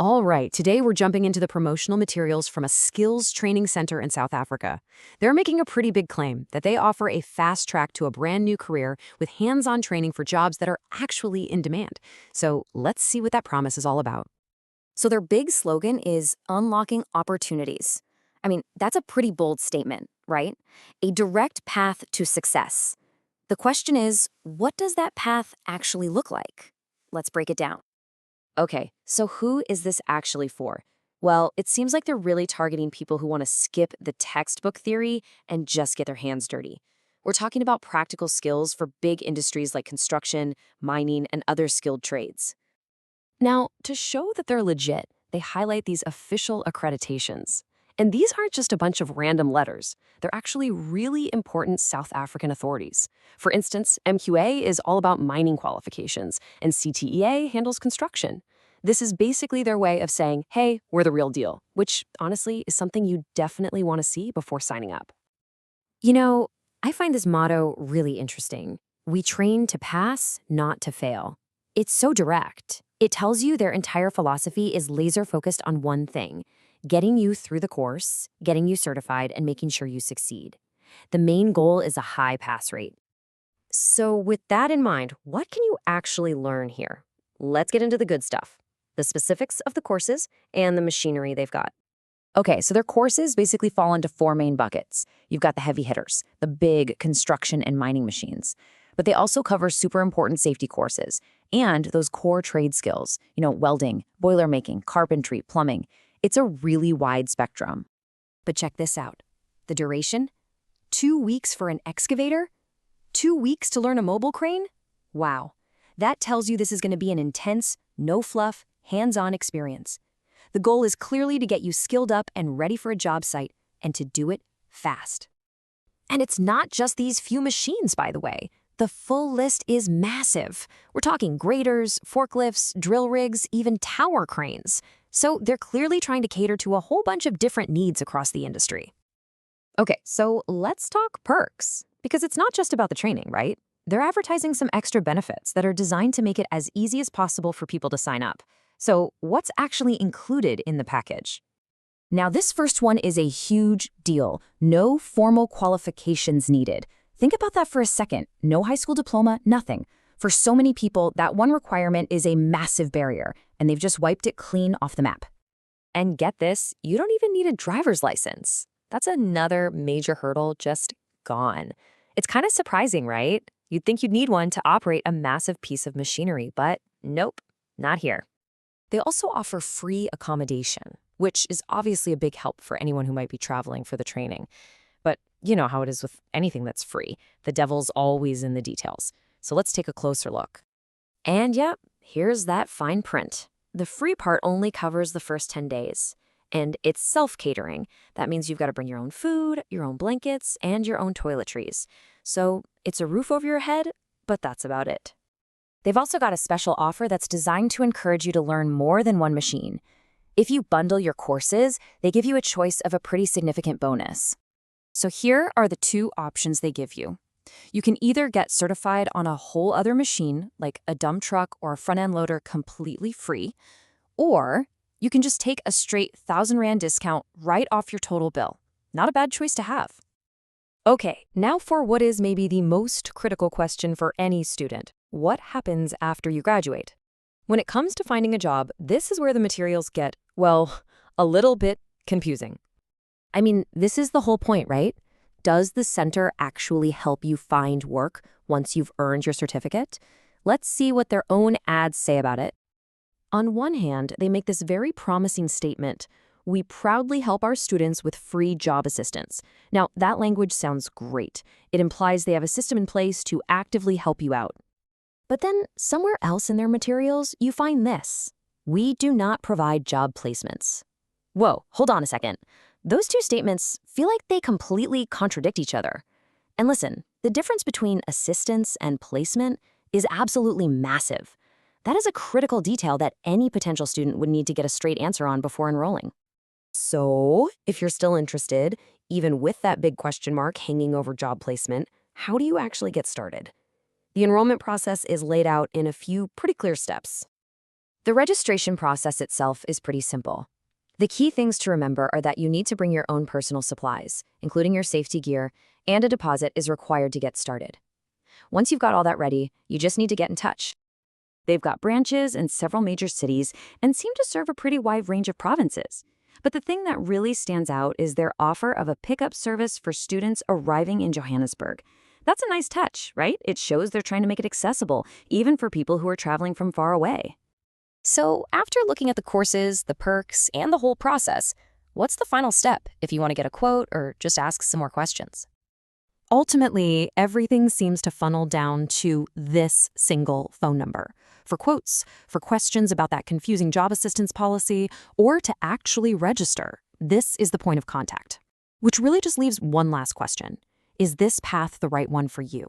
All right, today we're jumping into the promotional materials from a skills training center in South Africa. They're making a pretty big claim that they offer a fast track to a brand new career with hands-on training for jobs that are actually in demand. So let's see what that promise is all about. So their big slogan is unlocking opportunities. I mean, that's a pretty bold statement, right? A direct path to success. The question is, what does that path actually look like? Let's break it down. Okay, so who is this actually for? Well, it seems like they're really targeting people who want to skip the textbook theory and just get their hands dirty. We're talking about practical skills for big industries like construction, mining, and other skilled trades. Now, to show that they're legit, they highlight these official accreditations. And these aren't just a bunch of random letters. They're actually really important South African authorities. For instance, MQA is all about mining qualifications, and CTEA handles construction. This is basically their way of saying, hey, we're the real deal, which honestly is something you definitely want to see before signing up. You know, I find this motto really interesting. We train to pass, not to fail. It's so direct. It tells you their entire philosophy is laser-focused on one thing: getting you through the course, getting you certified, and making sure you succeed. The main goal is a high pass rate. So with that in mind, what can you actually learn here? Let's get into the good stuff, the specifics of the courses and the machinery they've got. Okay, so their courses basically fall into four main buckets. You've got the heavy hitters, the big construction and mining machines. But they also cover super important safety courses and those core trade skills, welding, boiler making, carpentry, plumbing. It's a really wide spectrum. But check this out. The duration? 2 weeks for an excavator? 2 weeks to learn a mobile crane? Wow. That tells you this is going to be an intense, no-fluff, hands-on experience. The goal is clearly to get you skilled up and ready for a job site, and to do it fast. And it's not just these few machines, by the way. The full list is massive. We're talking graders, forklifts, drill rigs, even tower cranes. So they're clearly trying to cater to a whole bunch of different needs across the industry. Okay, so let's talk perks, because it's not just about the training, right? They're advertising some extra benefits that are designed to make it as easy as possible for people to sign up. So what's actually included in the package? Now, this first one is a huge deal. No formal qualifications needed. Think about that for a second. No high school diploma, nothing. For so many people, that one requirement is a massive barrier, and they've just wiped it clean off the map. And get this, you don't even need a driver's license. That's another major hurdle just gone. It's kind of surprising, right? You'd think you'd need one to operate a massive piece of machinery, but nope, not here. They also offer free accommodation, which is obviously a big help for anyone who might be traveling for the training. But you know how it is with anything that's free. The devil's always in the details. So let's take a closer look. And yep, here's that fine print. The free part only covers the first 10 days. And it's self-catering. That means you've got to bring your own food, your own blankets, and your own toiletries. So it's a roof over your head, but that's about it. They've also got a special offer that's designed to encourage you to learn more than one machine. If you bundle your courses, they give you a choice of a pretty significant bonus. So here are the two options they give you. You can either get certified on a whole other machine, like a dump truck or a front-end loader, completely free, or you can just take a straight 1,000 Rand discount right off your total bill. Not a bad choice to have. Okay, now for what is maybe the most critical question for any student. What happens after you graduate? When it comes to finding a job, this is where the materials get, well, a little bit confusing. I mean, this is the whole point, right? Does the center actually help you find work once you've earned your certificate? Let's see what their own ads say about it. On one hand, they make this very promising statement: we proudly help our students with free job assistance. Now, that language sounds great. It implies they have a system in place to actively help you out. But then, somewhere else in their materials, you find this: we do not provide job placements. Whoa, hold on a second. Those two statements feel like they completely contradict each other. And listen, the difference between assistance and placement is absolutely massive. That is a critical detail that any potential student would need to get a straight answer on before enrolling. So, if you're still interested, even with that big question mark hanging over job placement, how do you actually get started? The enrollment process is laid out in a few pretty clear steps. The registration process itself is pretty simple. The key things to remember are that you need to bring your own personal supplies, including your safety gear, and a deposit is required to get started. Once you've got all that ready, you just need to get in touch. They've got branches in several major cities and seem to serve a pretty wide range of provinces. But the thing that really stands out is their offer of a pickup service for students arriving in Johannesburg. That's a nice touch, right? It shows they're trying to make it accessible, even for people who are traveling from far away. So, after looking at the courses, the perks, and the whole process, what's the final step if you want to get a quote or just ask some more questions? Ultimately, everything seems to funnel down to this single phone number. For quotes, for questions about that confusing job assistance policy, or to actually register, this is the point of contact. Which really just leaves one last question. Is this path the right one for you?